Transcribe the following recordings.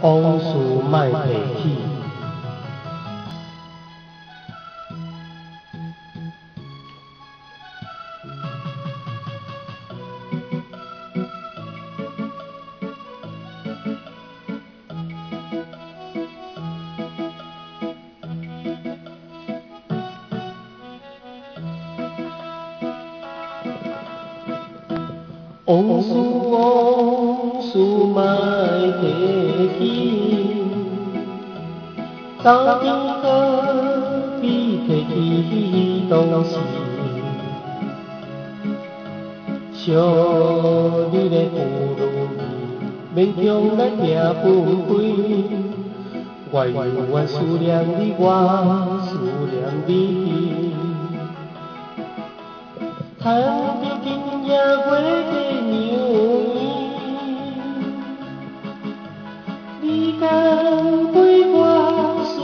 往事莫提起。往事莫提起，到今何必提起当时？少女的俘虏，勉强咱行分开。我思念你，我思念你。叹着今夜月的牛衣，你敢陪我睡？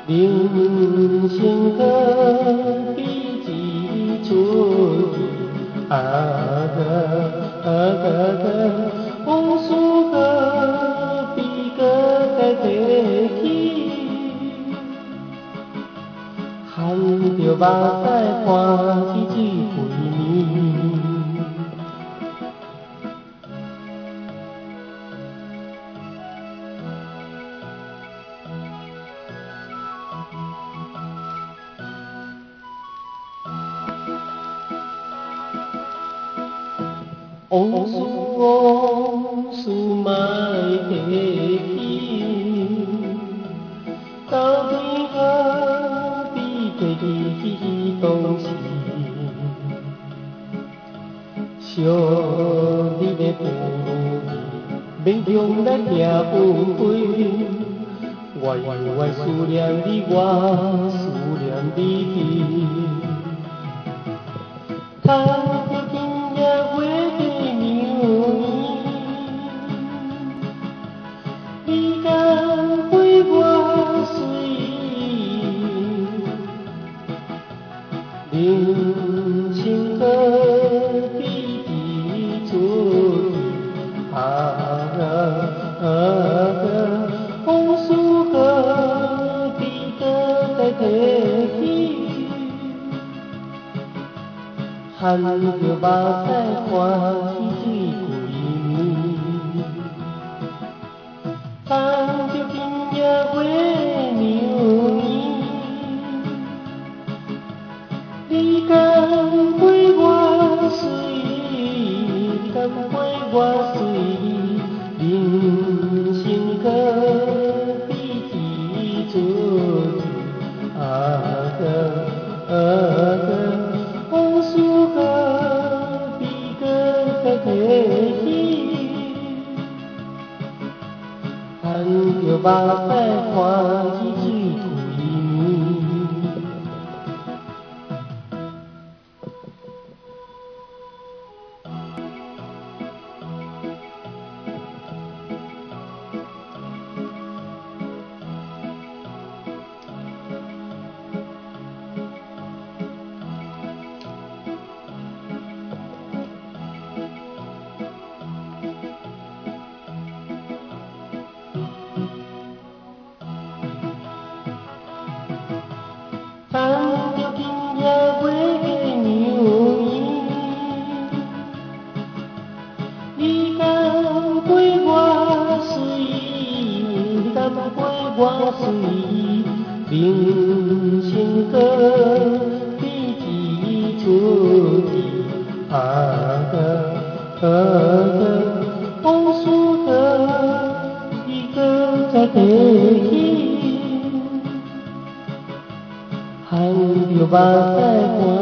人生何必一出戏？往事何必搁再提起？含着目屎看天水归暝。往事莫提起，到底何必提起当时？少你的俘虏，勉强咱行分开。我思念你，我思念你。叹着今夜月的牛衣，你敢陪我睡？人生何必一出戏？往事何必搁再提起？含着目屎看天水归暝，叹着今夜月牛衣，你敢陪我睡？你敢陪我睡？人生何必一出戏？往事何必搁再提起？含着目屎看天水归暝。叹着今夜月的牛衣，你敢陪我睡？你敢陪我睡？人生何必一出戏？往事何必搁再提起？含着目屎看